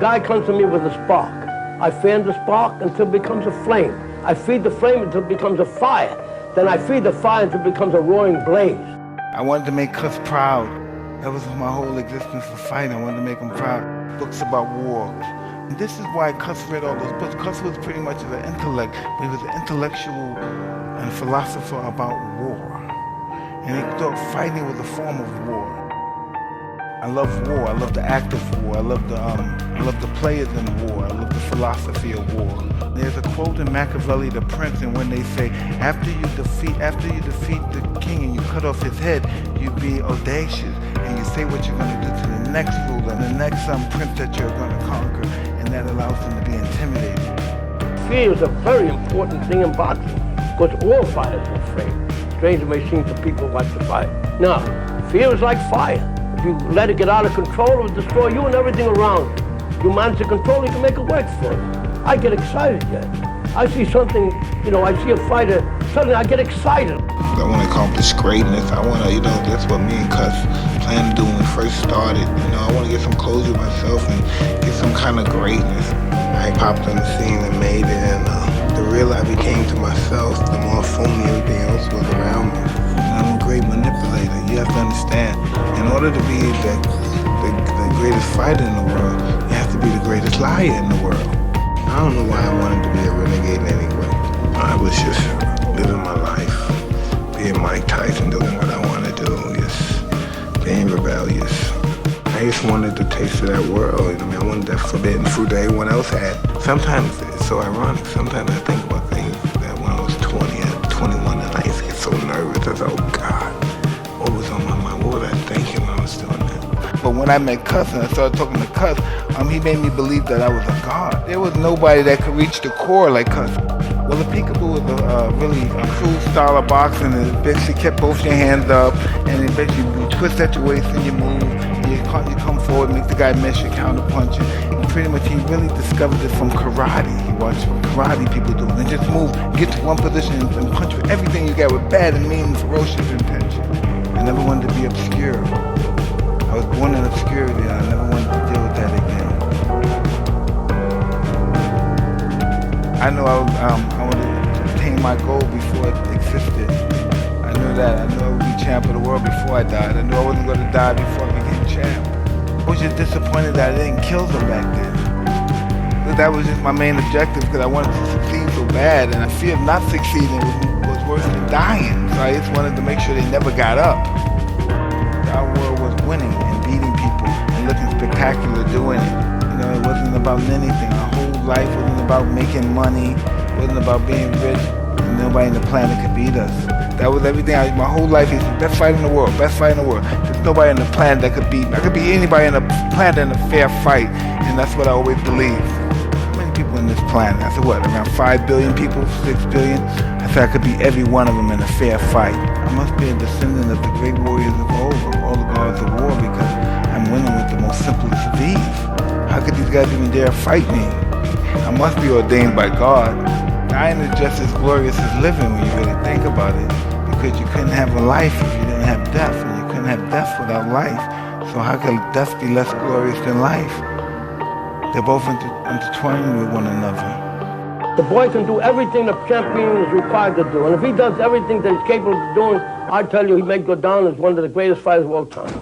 guy comes to me with a spark. I fan the spark until it becomes a flame. I feed the flame until it becomes a fire. Then I feed the fire until it becomes a roaring blaze. I wanted to make Cus proud. That was my whole existence for fighting. I wanted to make him proud. Books about war. And this is why Cus read all those books. Cus was pretty much an intellect, but he was an intellectual and philosopher about war. And he thought fighting was a form of war. I love war. I love the act of war. I love the players in war. I love the philosophy of war. There's a quote in Machiavelli, The Prince, and when they say, after you defeat the king and you cut off his head, you be audacious and you say what you're going to do to the next ruler, the next prince that you're going to conquer, and that allows them to be intimidated. Fear is a very important thing in boxing, because all fighters are afraid. Strange it may seem to people who like to fight. Now, fear is like fire. If you let it get out of control, it will destroy you and everything around you. You manage to control it, you can make it work for you. I get excited yet. I see something, I see a fighter, suddenly I get excited. I want to accomplish greatness. I want to, that's what me and Cus planned to do when we first started. I want to get some closure myself and get some kind of greatness. I popped on the scene and made it, and the realer I became to myself, the more phony everything else was around me. I'm a great manipulator. You have to understand, in order to be the greatest fighter in the world, you have to be the greatest liar in the world. I don't know why I wanted to be a renegade anyway. I was just living my life, being Mike Tyson, doing what I want to do, just being rebellious. I just wanted the taste of that world. I wanted that forbidden fruit that everyone else had. Sometimes it's so ironic. Sometimes I think about things that when I was 20 and 21 and I used to get so nervous. I thought, oh God, what was on my mind? What was I thinking when I was doing that? But when I met Cus and I started talking to Cus, he made me believe that I was a god. There was nobody that could reach the core like Cus. Well, the peekaboo was a really crude style of boxing. It basically kept both your hands up, and it basically you twist at your waist and you move. You come forward, make the guy miss, you counter punch it. And pretty much he really discovered it from karate. He watched what karate people do. And just move, get to one position and punch with everything you got with bad and mean and ferocious intention. I never wanted to be obscure. I was born in obscurity and I never wanted to deal with that again. I knew I wanted to attain my goal before it existed. I knew that. I knew I would be champ of the world before I died. I knew I wasn't going to die before I became champ. I was just disappointed that I didn't kill them back then. But that was just my main objective because I wanted to succeed so bad, and I fear not succeeding was worse than dying. So I just wanted to make sure they never got up. Our world was winning and beating people and looking spectacular doing it. It wasn't about anything. Our whole life wasn't about making money. It wasn't about being rich. And nobody on the planet could beat us. That was everything. My whole life is the best fight in the world. Best fight in the world. There's nobody on the planet that could beat me. I could beat anybody on the planet in a fair fight. And that's what I always believed. How many people on this planet? I said, what, around 5 billion people? 6 billion? I said I could beat every one of them in a fair fight. I must be a descendant of the great warriors of old, all the gods of war, because I'm winning with the most simplest of ease. How could these guys even dare fight me? I must be ordained by God. Dying is just as glorious as living when you really think about it, because you couldn't have a life if you didn't have death, and you couldn't have death without life. So how could death be less glorious than life? They're both intertwined with one another. The boy can do everything the champion is required to do, and if he does everything that he's capable of doing, I tell you, he may go down as one of the greatest fighters of all time.